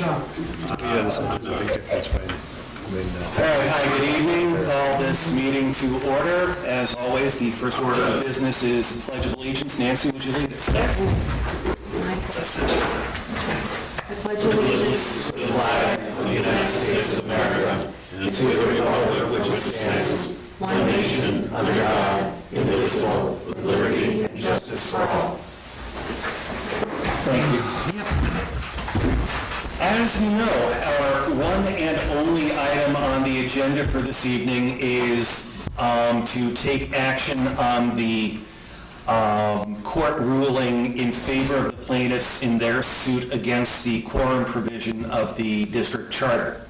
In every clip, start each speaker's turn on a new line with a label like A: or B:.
A: Sean.
B: Yeah, this one's a big difference
C: All right, hi, good evening. Call this meeting to order. As always, the first order of business is the Pledge of Allegiance. Nancy, would you lead us?
D: I pledge allegiance
C: To the flag of the United States of America and to the republic which stands one nation under God, indivisible, with liberty and justice for all. Thank you. As you know, our one and only item on the agenda for this evening is to take action on the court ruling in favor of the plaintiffs in their suit against the quorum provision of the district charter.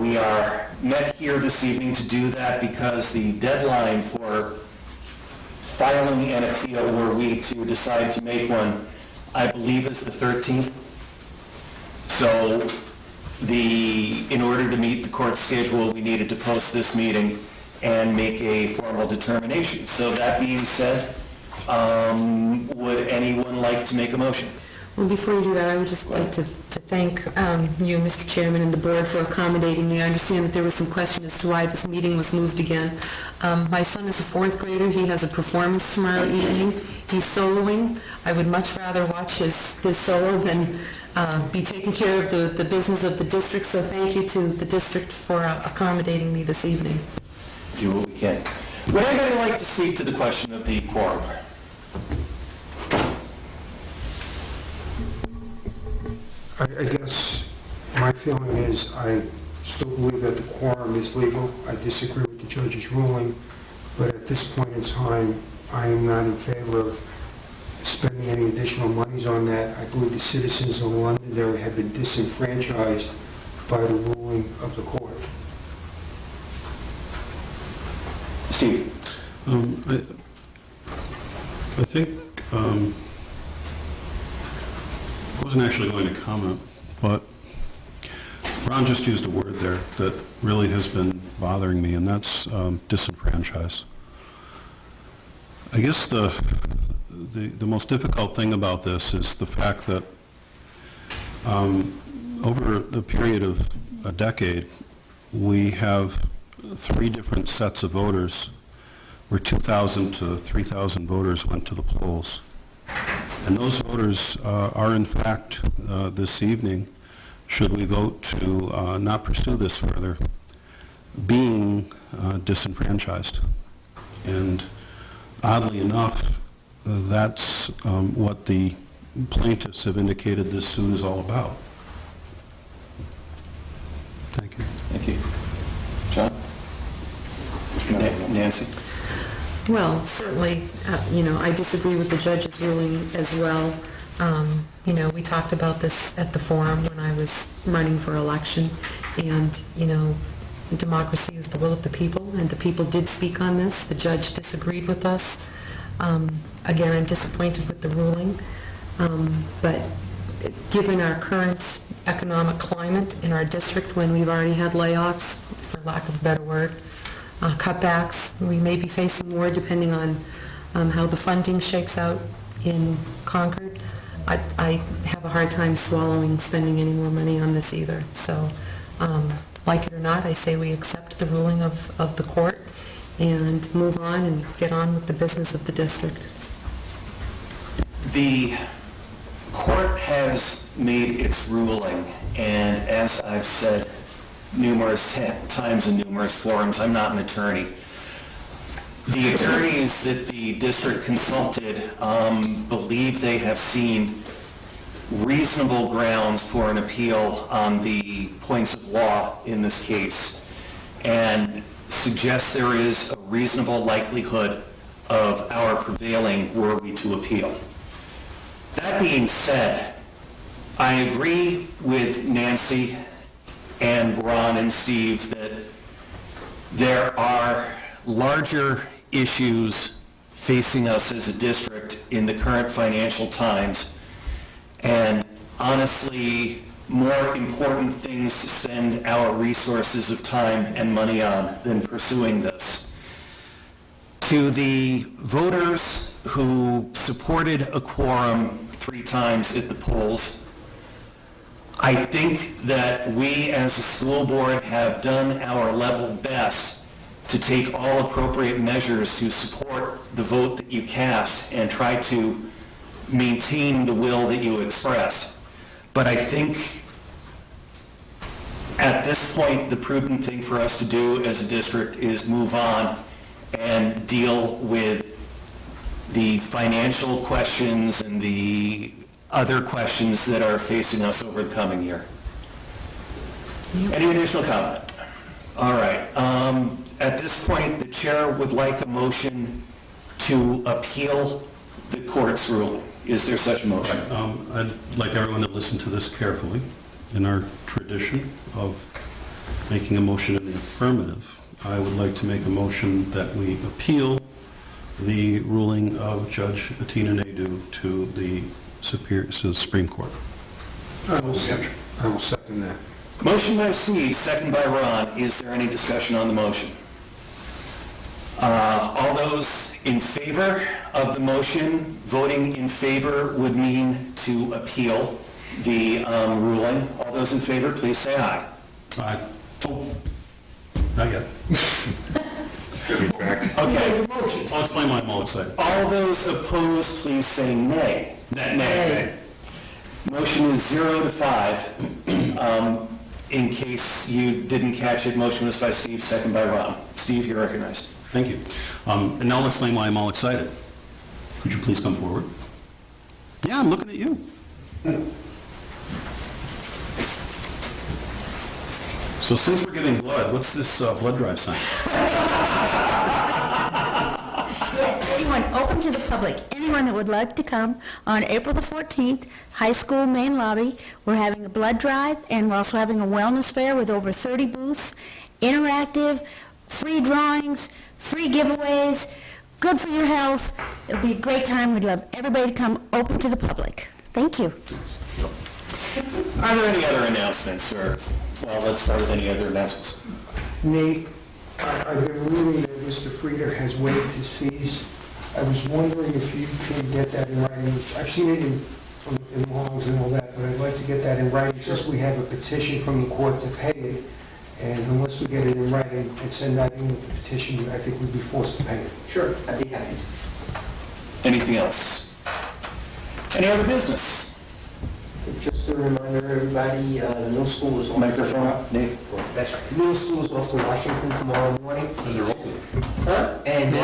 C: We are met here this evening to do that because the deadline for filing an appeal, were we to decide to make one, I believe is the 13th. So in order to meet the court schedule, we needed to post this meeting and make a formal determination. So that being said, would anyone like to make a motion?
D: Well, before you do that, I would just like to thank you, Mr. Chairman, and the board for accommodating me. I understand that there was some question as to why this meeting was moved again. My son is a fourth grader. He has a performance tomorrow evening. He's soloing. I would much rather watch his solo than be taking care of the business of the district. So thank you to the district for accommodating me this evening.
C: Do what we can. Would anybody like to speak to the question of the quorum?
A: I guess my feeling is I still believe that the quorum is legal. I disagree with the judge's ruling, but at this point in time, I am not in favor of spending any additional monies on that. I believe the citizens of Londonderry have been disenfranchised by the ruling of the court.
C: Steve?
B: I think I wasn't actually going to comment, but Ron just used a word there that really has been bothering me, and that's disenfranchised. I guess the most difficult thing about this is the fact that over the period of a decade, we have 3 different sets of voters where 2,000 to 3,000 voters went to the polls. And those voters are, in fact, this evening, should we vote to not pursue this further, being disenfranchised. And oddly enough, that's what the plaintiffs have indicated this suit is all about. Thank you.
C: Thank you. John? Nancy?
D: Well, certainly, I disagree with the judge's ruling as well. We talked about this at the forum when I was running for election, and, democracy is the will of the people, and the people did speak on this. The judge disagreed with us. Again, I'm disappointed with the ruling, but given our current economic climate in our district, when we've already had layoffs, for lack of a better word, cutbacks, we may be facing more depending on how the funding shakes out in Concord. I have a hard time swallowing spending any more money on this either. So, like it or not, I say we accept the ruling of the court and move on and get on with the business of the district.
C: The court has made its ruling, and as I've said numerous times in numerous forums, I'm not an attorney. The attorneys that the district consulted believe they have seen reasonable grounds for an appeal on the points of law in this case, and suggest there is a reasonable likelihood of our prevailing were we to appeal. That being said, I agree with Nancy and Ron and Steve that there are larger issues facing us as a district in the current financial times, and honestly, more important things to spend our resources of time and money on than pursuing this. To the voters who supported a quorum 3 times at the polls, I think that we as a school board have done our level best to take all appropriate measures to support the vote that you cast and try to maintain the will that you expressed. But I think at this point, the prudent thing for us to do as a district is move on and deal with the financial questions and the other questions that are facing us over the coming year. Any additional comment? All right. At this point, the chair would like a motion to appeal the court's ruling. Is there such a motion?
B: I'd like everyone to listen to this carefully. In our tradition of making a motion in the affirmative, I would like to make a motion that we appeal the ruling of Judge Atina Naidu to the Supreme Court.
A: I will second that.
C: Motion by Steve, second by Ron. Is there any discussion on the motion? All those in favor of the motion, voting in favor would mean to appeal the ruling. All those in favor, please say aye.
B: Aye. Oh, not yet.
C: Okay.
B: I'll explain why I'm all excited.
C: All those opposed, please say nay.
B: Nay.
C: Motion is 0-5. In case you didn't catch it, motion was by Steve, second by Ron. Steve, you're recognized.
B: Thank you. And now I'll explain why I'm all excited. Could you please come forward? Yeah, I'm looking at you. So since we're giving blood, what's this blood drive sign?
E: Yes, anyone, open to the public. Anyone that would like to come on April the 14th, high school main lobby. We're having a blood drive, and we're also having a wellness fair with over 30 booths, interactive, free drawings, free giveaways, good for your health. It'll be a great time. We'd love everybody to come, open to the public. Thank you.
C: Are there any other announcements, or, well, let's start with any other announcements.
A: Nate, I've been reading that Mr. Frieder has waived his fees. I was wondering if you can get that in writing. I've seen it in logs and all that, but I'd like to get that in writing since we have a petition from the court to pay it. And unless we get it in writing and send that in with the petition, I think we'd be forced to pay it.
F: Sure, I'd be happy to.
C: Anything else? Any other business?
F: Just a reminder, everybody, the middle school is off.
C: Microphone, Nate.
F: That's right. Middle school is off to Washington tomorrow morning.
B: And they're open.
F: Huh? And
B: I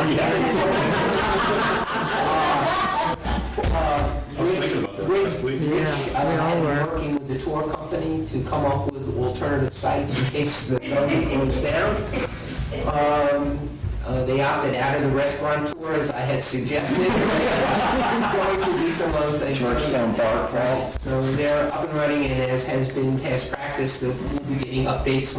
B: was thinking about that last week.
F: Rich, I'm working with the tour company to come up with alternative sites in case the building goes down. They opted out of the restaurant tour as I had suggested. Going to do some other things.
C: Georgetown Bar Crawl.
F: So they're up and running, and as has been past practice, that we'll be getting updates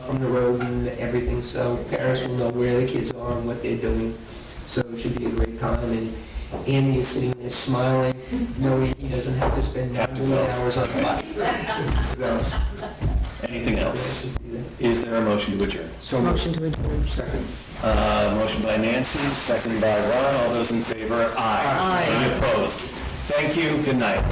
F: from the road and everything, so parents will know where the kids are and what they're doing. So it should be a great time, and Andy is sitting there smiling, knowing he doesn't have to spend 9 hours on the bus. So,
C: Anything else? Is there a motion to adjourn?
D: Motion to adjourn.
A: Second.
C: Motion by Nancy, second by Ron. All those in favor? Aye. Any opposed? Thank you. Good night.